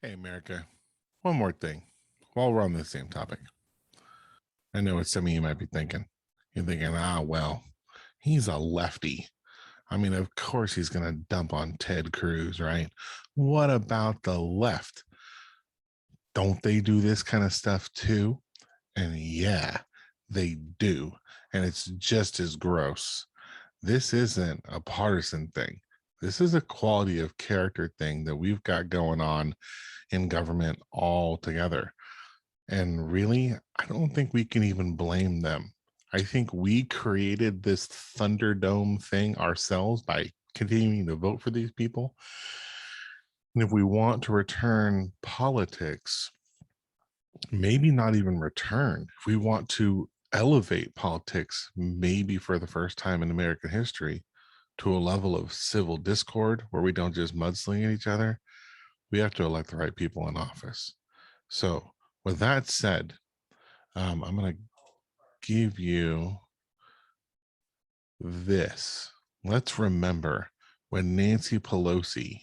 Hey, America, one more thing while we're on the same topic. I know what some of you might be thinking. You're thinking, well, he's a lefty. I mean, of course he's going to dump on Ted Cruz, right? What about the left? Don't they do this kind of stuff too? And yeah, they do. And it's just as gross. This isn't a partisan thing. This is a quality of character thing that we've got going on in government altogether. And really, I don't think we can even blame them. I think we created this Thunderdome thing ourselves by continuing to vote for these people. And if we want to return politics, maybe not even return, if we want to elevate politics, maybe for the first time in American history, to a level of civil discord where we don't just mudsling at each other, we have to elect the right people in office. So, with that said, I'm going to give you this. Let's remember when Nancy Pelosi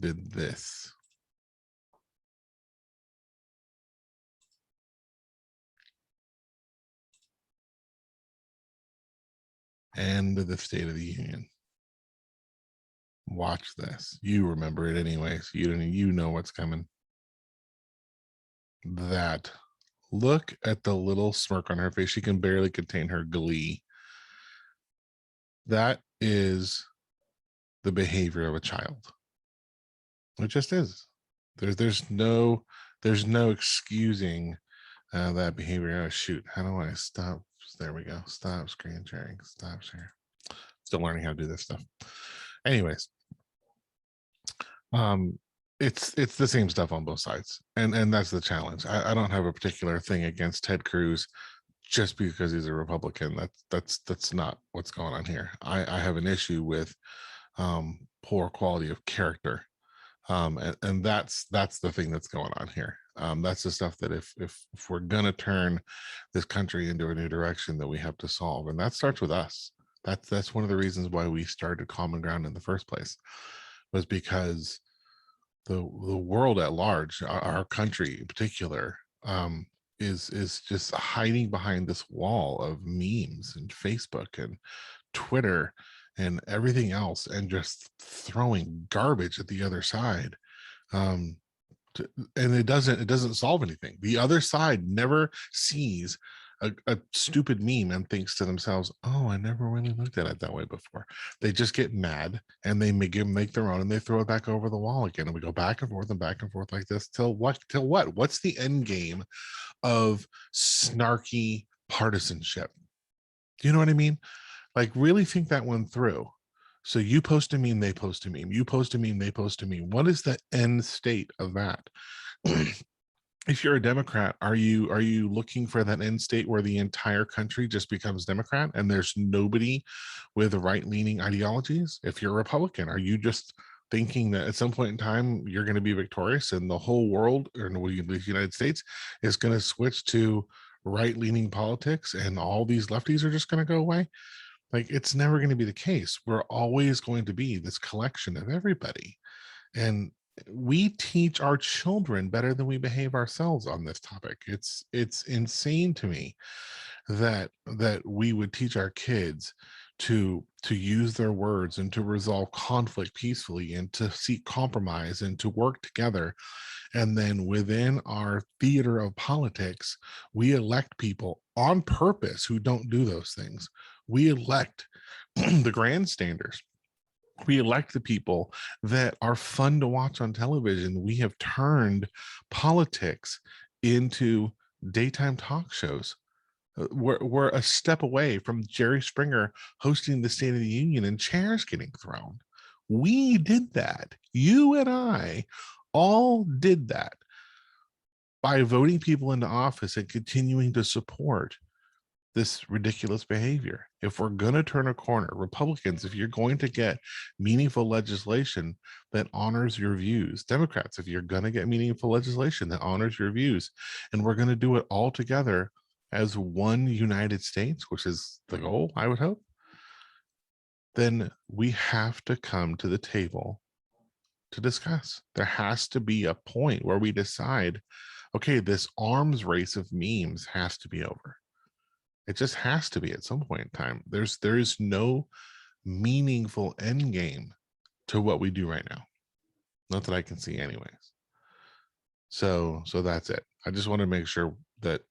did this. End of the State of the Union. Watch this. You remember it anyways. You know what's coming. That look at the little smirk on her face. She can barely contain her glee. That is the behavior of a child. It just is. There's no excusing that behavior. Oh shoot, how do I stop? There we go. Stop screen sharing. Stop share. Still learning how to do this stuff. Anyways, um, it's the same stuff on both sides, and that's the challenge. I don't have a particular thing against Ted Cruz just because he's a Republican. That's not what's going on here. I have an issue with poor quality of character, and that's the thing that's going on here. That's the stuff that if we're gonna turn this country into a new direction, that we have to solve, and that starts with us. That's one of the reasons why we started Common Ground in the first place, was because the world at large, our country in particular, is just hiding behind this wall of memes and Facebook and Twitter and everything else, and just throwing garbage at the other side. Um, and it doesn't solve anything. The other side never sees a stupid meme and thinks to themselves, "Oh, I never really looked at it that way before." They just get mad and they make their own, and they throw it back over the wall again, and we go back and forth like this till what? Till what? What's the end game of snarky partisanship? Do you know what I mean? Like, really think that one through. So you post a meme, they post a meme. You post a meme, they post a meme. What is the end state of that? If you're a Democrat, are you looking for that end state where the entire country just becomes Democrat and there's nobody with right-leaning ideologies? If you're a Republican, are you just thinking that at some point in time you're going to be victorious and the whole world, or the United States, is going to switch to right-leaning politics and all these lefties are just going to go away? Like, it's never going to be the case. We're always going to be this collection of everybody. And we teach our children better than we behave ourselves on this topic. It's insane to me that we would teach our kids to use their words and to resolve conflict peacefully and to seek compromise and to work together. And then within our theater of politics, we elect people on purpose who don't do those things. We elect the grandstanders. We elect the people that are fun to watch on television. We have turned politics into daytime talk shows. We're a step away from Jerry Springer hosting the State of the Union and chairs getting thrown. We did that. You and I all did that by voting people into office and continuing to support this ridiculous behavior. If we're going to turn a corner, Republicans, if you're going to get meaningful legislation that honors your views, Democrats, if you're going to get meaningful legislation that honors your views, and we're going to do it all together as one United States, which is the goal, I would hope, then we have to come to the table to discuss. There has to be a point where we decide, okay, this arms race of memes has to be over. It just has to be at some point in time. There is no meaningful end game to what we do right now. Not that I can see anyways. So that's it. I just want to make sure that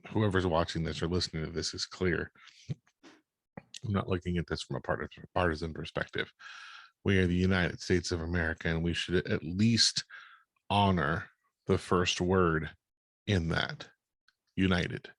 whoever's watching this or listening to this is clear. I'm not looking at this from a partisan perspective. We are the United States of America, and we should at least honor the first word in that, united.